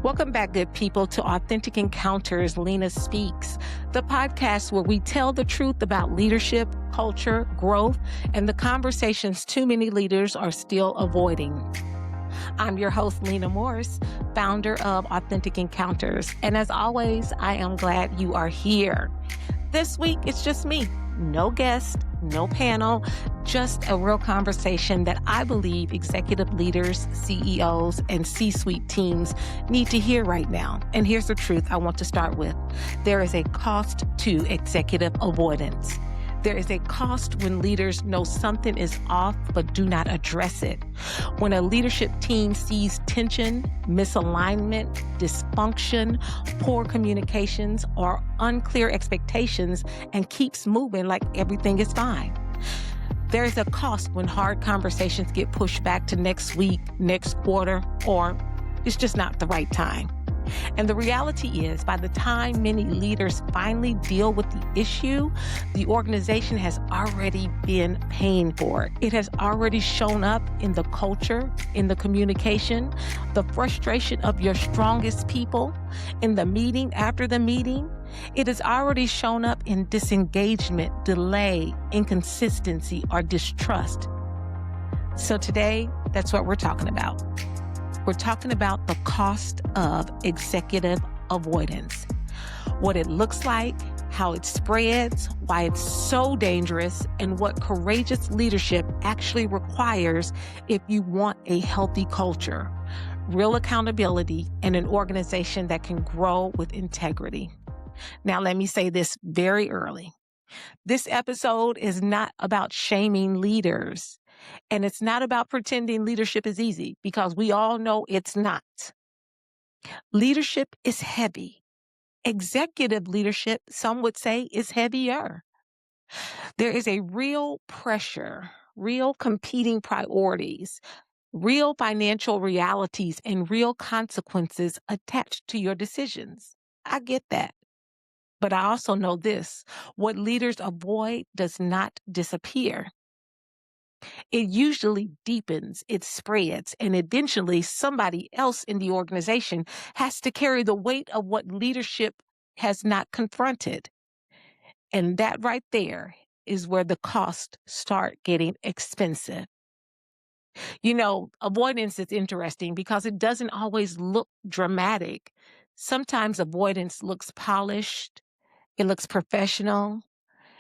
Welcome back, good people, to Authentic Encounters, Lena Speaks, the podcast where we tell the truth about leadership, culture, growth, and the conversations too many leaders are still avoiding. I'm your host, Lena Morris, founder of Authentic Encounters. And as always, I am glad you are here. This week, it's just me. No guest, no panel, just a real conversation that I believe executive leaders, CEOs, and C-suite teams need to hear right now. And here's the truth I want to start with. There is a cost to executive avoidance. There is a cost when leaders know something is off but do not address it. When a leadership team sees tension, misalignment, dysfunction, poor communications, or unclear expectations and keeps moving like everything is fine. There is a cost when hard conversations get pushed back to next week, next quarter, or it's just not the right time. And the reality is, by the time many leaders finally deal with the issue, the organization has already been paying for it. It has already shown up in the culture, in the communication, the frustration of your strongest people, in the meeting after the meeting. It has already shown up in disengagement, delay, inconsistency, or distrust. So today, that's what we're talking about. We're talking about the cost of executive avoidance, what it looks like, how it spreads, why it's so dangerous, and what courageous leadership actually requires if you want a healthy culture, real accountability, and an organization that can grow with integrity. Now, let me say this very early. This episode is not about shaming leaders. And it's not about pretending leadership is easy, because we all know it's not. Leadership is heavy. Executive leadership, some would say, is heavier. There is a real pressure, real competing priorities, real financial realities, and real consequences attached to your decisions. I get that. But I also know this: what leaders avoid does not disappear. It usually deepens, it spreads, and eventually somebody else in the organization has to carry the weight of what leadership has not confronted. And that right there is where the costs start getting expensive. You know, avoidance is interesting because it doesn't always look dramatic. Sometimes avoidance looks polished, it looks professional,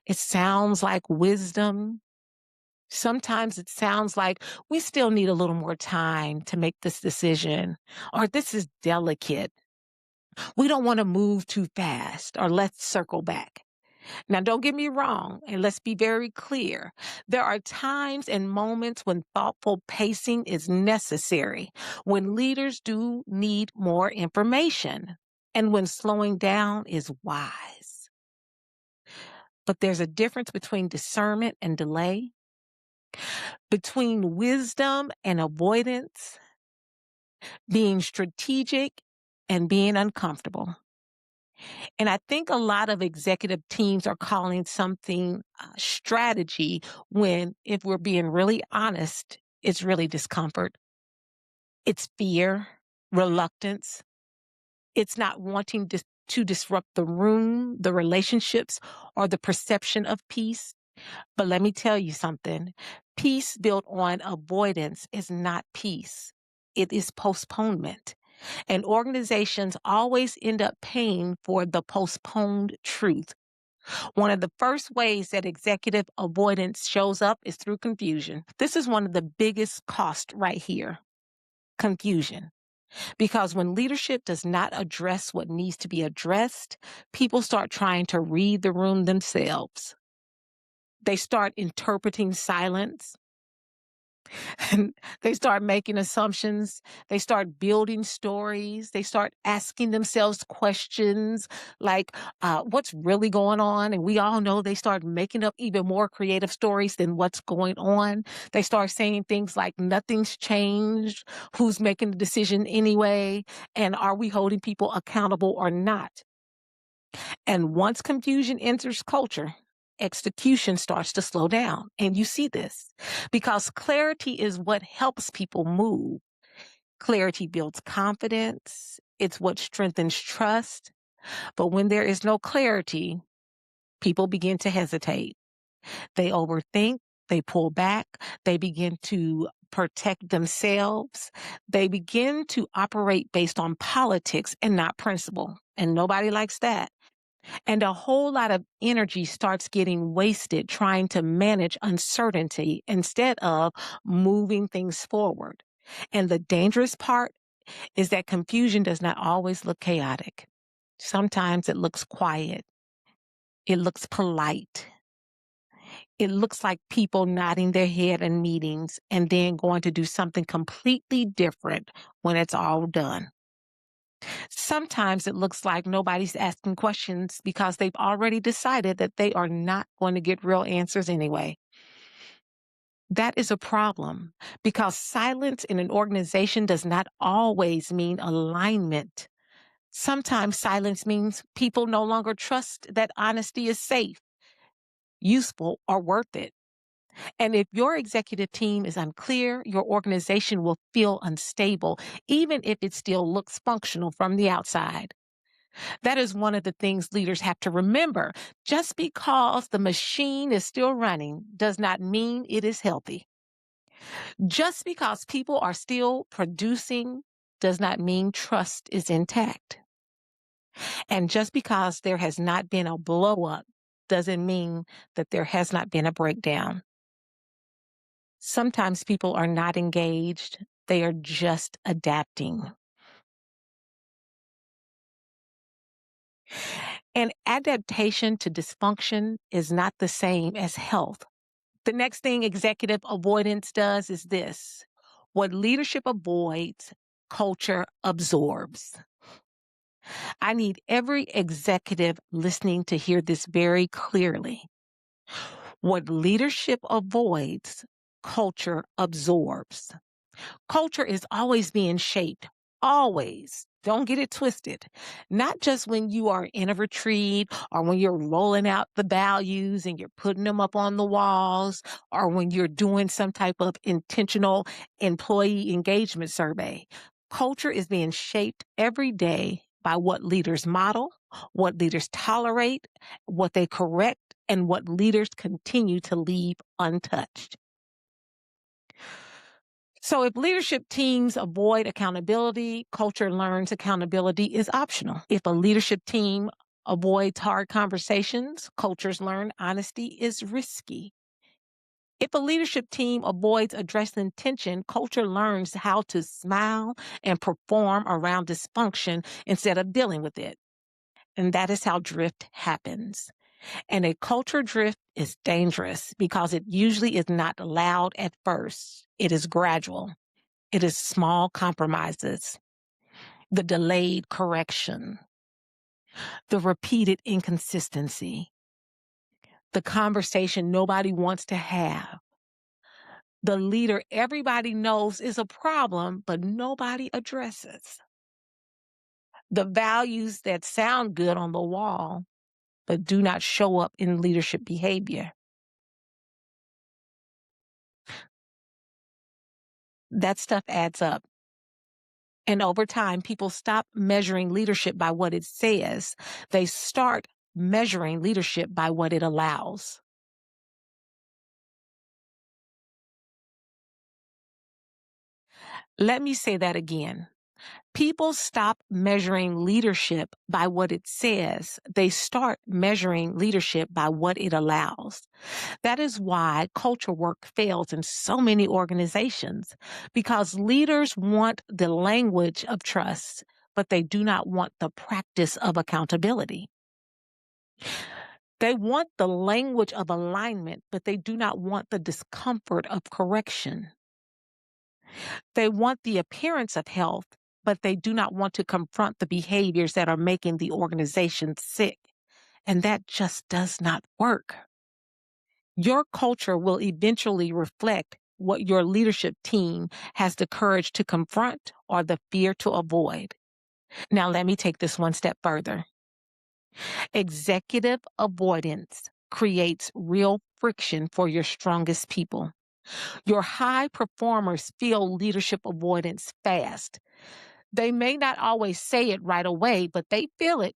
it sounds like wisdom. Sometimes it sounds like we still need a little more time to make this decision, or this is delicate. We don't want to move too fast, or let's circle back. Now, don't get me wrong, and let's be very clear. There are times and moments when thoughtful pacing is necessary, when leaders do need more information, and when slowing down is wise. But there's a difference between discernment and delay, between wisdom and avoidance, being strategic and being uncomfortable. And I think a lot of executive teams are calling something strategy when, if we're being really honest, it's really discomfort. It's fear, reluctance. It's not wanting to disrupt the room, the relationships, or the perception of peace. But let me tell you something. Peace built on avoidance is not peace. It is postponement. And organizations always end up paying for the postponed truth. One of the first ways that executive avoidance shows up is through confusion. This is one of the biggest costs right here. Confusion. Because when leadership does not address what needs to be addressed, people start trying to read the room themselves. They start interpreting silence, and they start making assumptions. They start building stories. They start asking themselves questions like, what's really going on? And we all know they start making up even more creative stories than what's going on. They start saying things like, nothing's changed. Who's making the decision anyway? And are we holding people accountable or not? And once confusion enters culture, execution starts to slow down. And you see this because clarity is what helps people move. Clarity builds confidence. It's what strengthens trust. But when there is no clarity, people begin to hesitate. They overthink, they pull back, they begin to protect themselves. They begin to operate based on politics and not principle. And nobody likes that. And a whole lot of energy starts getting wasted trying to manage uncertainty instead of moving things forward. And the dangerous part is that confusion does not always look chaotic. Sometimes it looks quiet. It looks polite. It looks like people nodding their head in meetings and then going to do something completely different when it's all done. Sometimes it looks like nobody's asking questions because they've already decided that they are not going to get real answers anyway. That is a problem because silence in an organization does not always mean alignment. Sometimes silence means people no longer trust that honesty is safe, useful, or worth it. And if your executive team is unclear, your organization will feel unstable, even if it still looks functional from the outside. That is one of the things leaders have to remember. Just because the machine is still running does not mean it is healthy. Just because people are still producing does not mean trust is intact. And just because there has not been a blow up doesn't mean that there has not been a breakdown. Sometimes people are not engaged. They are just adapting. And adaptation to dysfunction is not the same as health. The next thing executive avoidance does is this. What leadership avoids, culture absorbs. I need every executive listening to hear this very clearly. What leadership avoids, culture absorbs. Culture is always being shaped. Always. Don't get it twisted. Not just when you are in a retreat or when you're rolling out the values and you're putting them up on the walls or when you're doing some type of intentional employee engagement survey. Culture is being shaped every day by what leaders model, what leaders tolerate, what they correct, and what leaders continue to leave untouched. So if leadership teams avoid accountability, culture learns accountability is optional. If a leadership team avoids hard conversations, cultures learn honesty is risky. If a leadership team avoids addressing tension, culture learns how to smile and perform around dysfunction instead of dealing with it. And that is how drift happens. And a culture drift is dangerous because it usually is not loud at first. It is gradual. It is small compromises, the delayed correction, the repeated inconsistency, the conversation nobody wants to have, the leader everybody knows is a problem, but nobody addresses, the values that sound good on the wall, but do not show up in leadership behavior. That stuff adds up. And over time, people stop measuring leadership by what it says. They start measuring leadership by what it allows. Let me say that again. People stop measuring leadership by what it says. They start measuring leadership by what it allows. That is why culture work fails in so many organizations, because leaders want the language of trust, but they do not want the practice of accountability. They want the language of alignment, but they do not want the discomfort of correction. They want the appearance of health, but they do not want to confront the behaviors that are making the organization sick. And that just does not work. Your culture will eventually reflect what your leadership team has the courage to confront or the fear to avoid. Now, let me take this one step further. Executive avoidance creates real friction for your strongest people. Your high performers feel leadership avoidance fast. They may not always say it right away, but they feel it.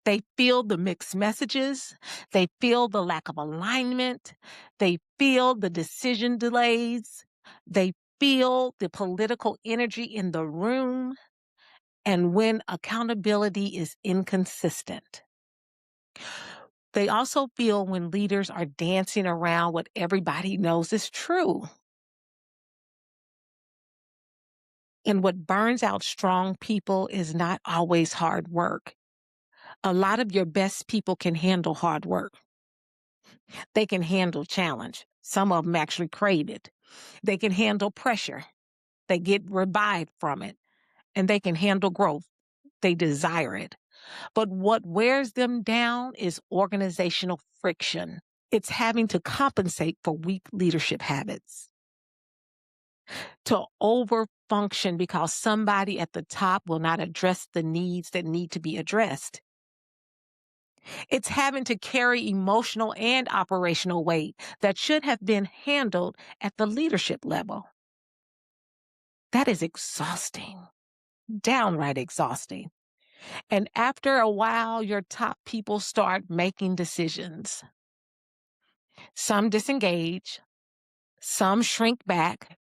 They feel the mixed messages. They feel the lack of alignment. They feel the decision delays. They feel the political energy in the room. And when accountability is inconsistent, they also feel when leaders are dancing around what everybody knows is true. And what burns out strong people is not always hard work. A lot of your best people can handle hard work. They can handle challenge. Some of them actually crave it. They can handle pressure. They get revived from it. And they can handle growth. They desire it. But what wears them down is organizational friction. It's having to compensate for weak leadership habits, to overfunction because somebody at the top will not address the needs that need to be addressed. It's having to carry emotional and operational weight that should have been handled at the leadership level. That is exhausting, downright exhausting. And after a while, your top people start making decisions. Some disengage, some shrink back,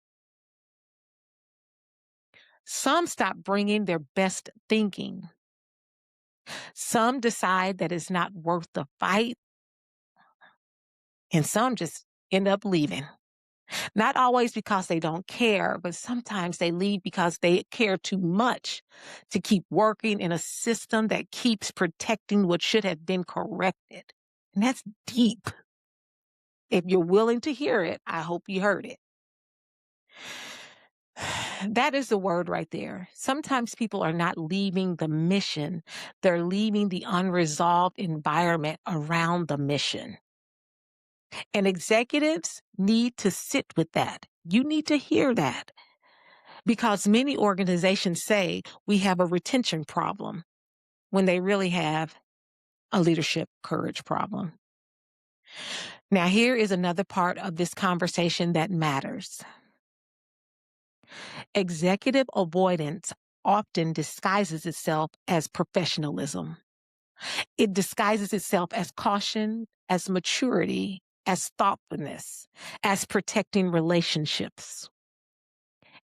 some stop bringing their best thinking. Some decide that it's not worth the fight, and some just end up leaving. Not always because they don't care, but sometimes they leave because they care too much to keep working in a system that keeps protecting what should have been corrected. And that's deep. If you're willing to hear it, I hope you heard it. That is the word right there. Sometimes people are not leaving the mission. They're leaving the unresolved environment around the mission. And executives need to sit with that. You need to hear that. Because many organizations say we have a retention problem when they really have a leadership courage problem. Now, here is another part of this conversation that matters. Executive avoidance often disguises itself as professionalism. It disguises itself as caution, as maturity, as thoughtfulness, as protecting relationships,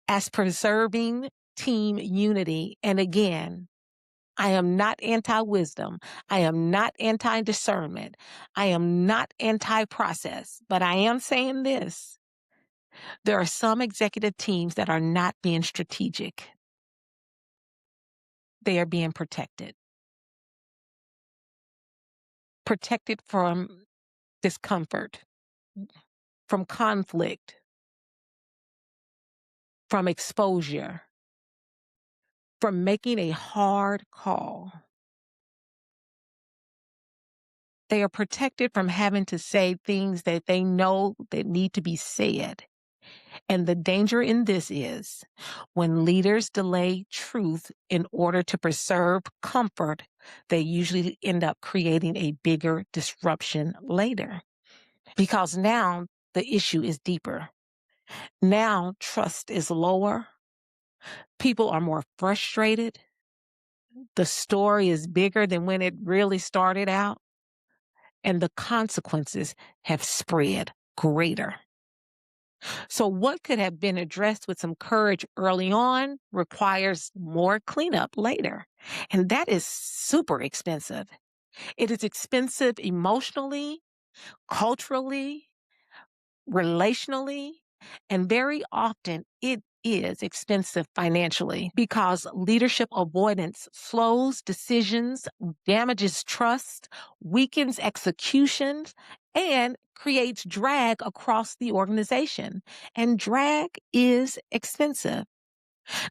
as preserving team unity. And again, I am not anti-wisdom. I am not anti-discernment. I am not anti-process, but I am saying this. There are some executive teams that are not being strategic. They are being protected. Protected from discomfort, from conflict, from exposure, from making a hard call. They are protected from having to say things that they know that need to be said. And the danger in this is when leaders delay truth in order to preserve comfort, they usually end up creating a bigger disruption later. Because now the issue is deeper. Now trust is lower. People are more frustrated. The story is bigger than when it really started out. And the consequences have spread greater. So what could have been addressed with some courage early on requires more cleanup later. And that is super expensive. It is expensive emotionally, culturally, relationally, and very often it is expensive financially because leadership avoidance slows decisions, damages trust, weakens execution, and creates drag across the organization. And drag is expensive.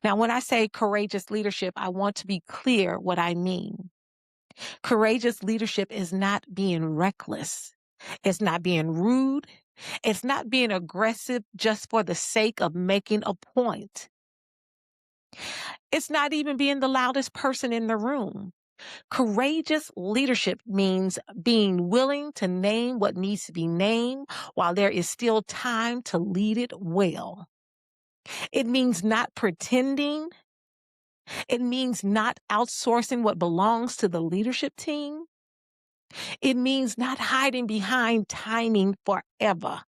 Now, when I say courageous leadership, I want to be clear what I mean. Courageous leadership is not being reckless. It's not being rude. It's not being aggressive just for the sake of making a point. It's not even being the loudest person in the room. Courageous leadership means being willing to name what needs to be named while there is still time to lead it well. It means not pretending. It means not outsourcing what belongs to the leadership team. It means not hiding behind timing forever.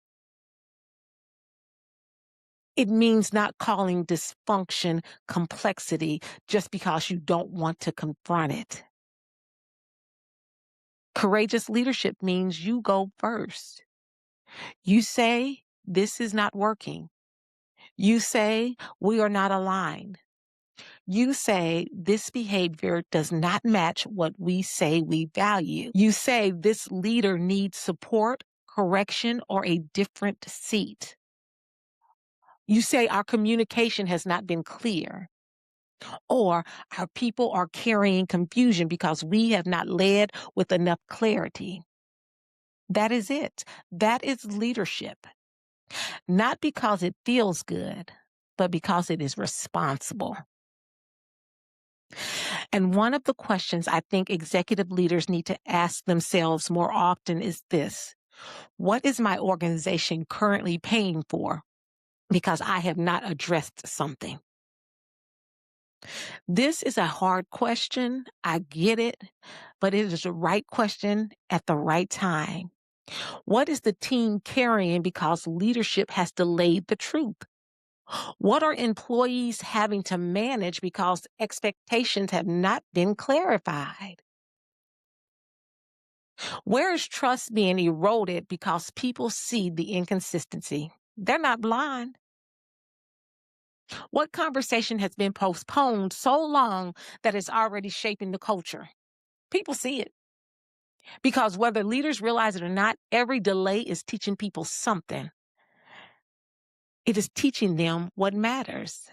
It means not calling dysfunction complexity just because you don't want to confront it. Courageous leadership means you go first. You say, this is not working. You say, we are not aligned. You say, this behavior does not match what we say we value. You say, this leader needs support, correction, or a different seat. You say, our communication has not been clear, or our people are carrying confusion because we have not led with enough clarity. That is it. That is leadership. Not because it feels good, but because it is responsible. And one of the questions I think executive leaders need to ask themselves more often is this: what is my organization currently paying for because I have not addressed something? This is a hard question. I get it, but it is the right question at the right time. What is the team carrying because leadership has delayed the truth? What are employees having to manage because expectations have not been clarified? Where is trust being eroded because people see the inconsistency? They're not blind. What conversation has been postponed so long that it's already shaping the culture? People see it. Because whether leaders realize it or not, every delay is teaching people something. It is teaching them what matters.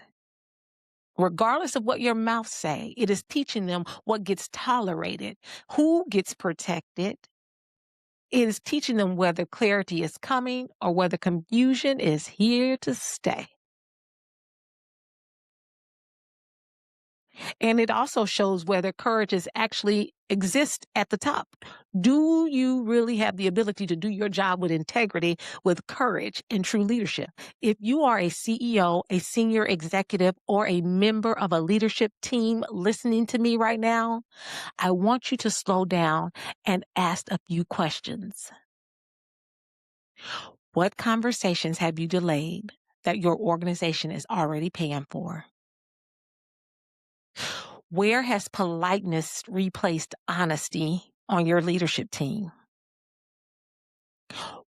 Regardless of what your mouth say, it is teaching them what gets tolerated, who gets protected. It is teaching them whether clarity is coming or whether confusion is here to stay. And it also shows whether courage is actually exists at the top. Do you really have the ability to do your job with integrity, with courage and true leadership? If you are a CEO, a senior executive, or a member of a leadership team listening to me right now, I want you to slow down and ask a few questions. What conversations have you delayed that your organization is already paying for? Where has politeness replaced honesty on your leadership team?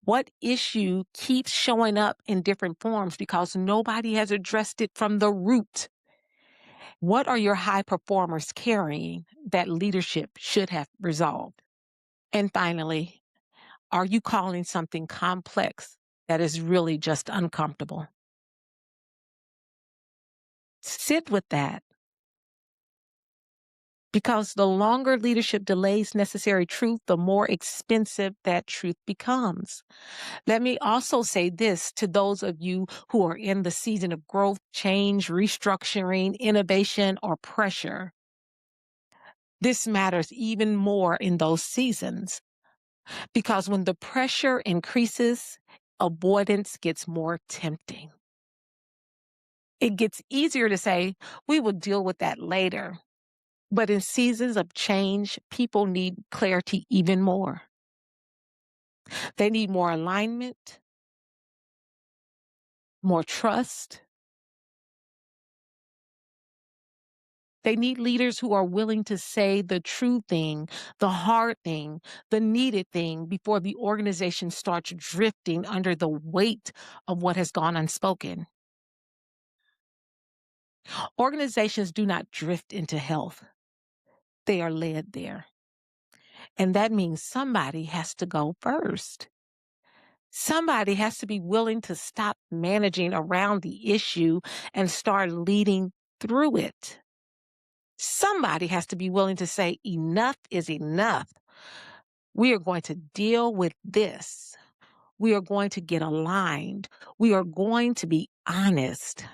What issue keeps showing up in different forms because nobody has addressed it from the root? What are your high performers carrying that leadership should have resolved? And finally, are you calling something complex that is really just uncomfortable? Sit with that. Because the longer leadership delays necessary truth, the more expensive that truth becomes. Let me also say this to those of you who are in the season of growth, change, restructuring, innovation, or pressure. This matters even more in those seasons because when the pressure increases, avoidance gets more tempting. It gets easier to say, we will deal with that later. But in seasons of change, people need clarity even more. They need more alignment, more trust. They need leaders who are willing to say the true thing, the hard thing, the needed thing before the organization starts drifting under the weight of what has gone unspoken. Organizations do not drift into health. They are led there. And that means somebody has to go first. Somebody has to be willing to stop managing around the issue and start leading through it. Somebody has to be willing to say, enough is enough. We are going to deal with this. We are going to get aligned. We are going to be honest.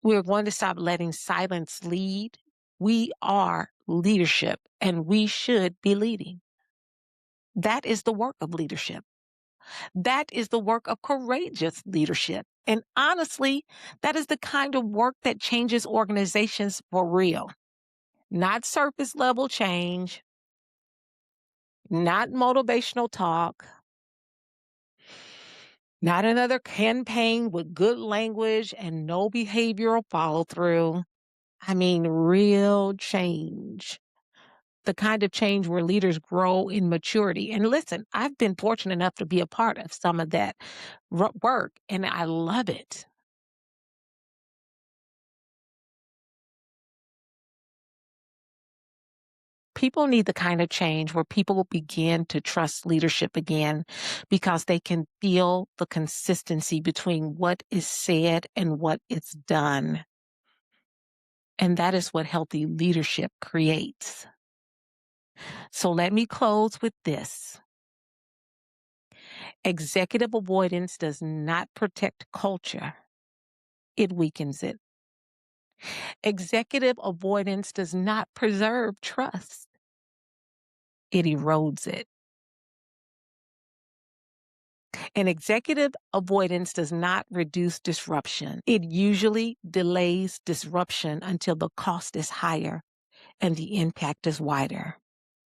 We are going to stop letting silence lead. We are leadership and we should be leading. That is the work of leadership. That is the work of courageous leadership. And honestly, that is the kind of work that changes organizations for real. Not surface level change, not motivational talk, not another campaign with good language and no behavioral follow through. I mean, real change. The kind of change where leaders grow in maturity. And listen, I've been fortunate enough to be a part of some of that work, and I love it. People need the kind of change where people will begin to trust leadership again because they can feel the consistency between what is said and what is done. And that is what healthy leadership creates. So let me close with this. Executive avoidance does not protect culture. It weakens it. Executive avoidance does not preserve trust. It erodes it. And executive avoidance does not reduce disruption. It usually delays disruption until the cost is higher and the impact is wider.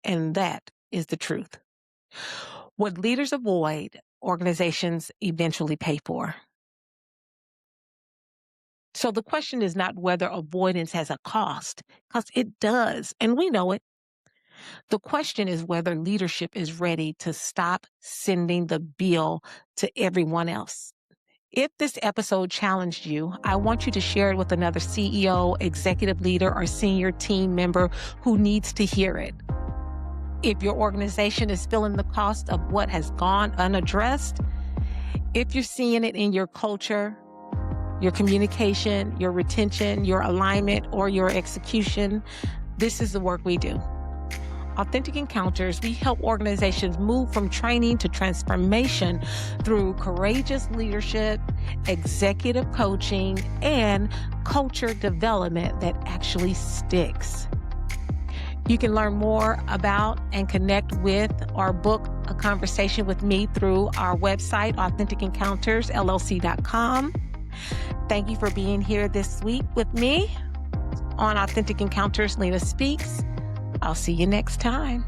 And that is the truth. What leaders avoid, organizations eventually pay for. So the question is not whether avoidance has a cost, because it does, and we know it. The question is whether leadership is ready to stop sending the bill to everyone else. If this episode challenged you, I want you to share it with another CEO, executive leader, or senior team member who needs to hear it. If your organization is feeling the cost of what has gone unaddressed, if you're seeing it in your culture, your communication, your retention, your alignment, or your execution, this is the work we do. Authentic Encounters, we help organizations move from training to transformation through courageous leadership, executive coaching, and culture development that actually sticks. You can learn more about and connect with or book a conversation with me through our website, AuthenticEncountersLLC.com. Thank you for being here this week with me on Authentic Encounters, Lena Speaks. I'll see you next time.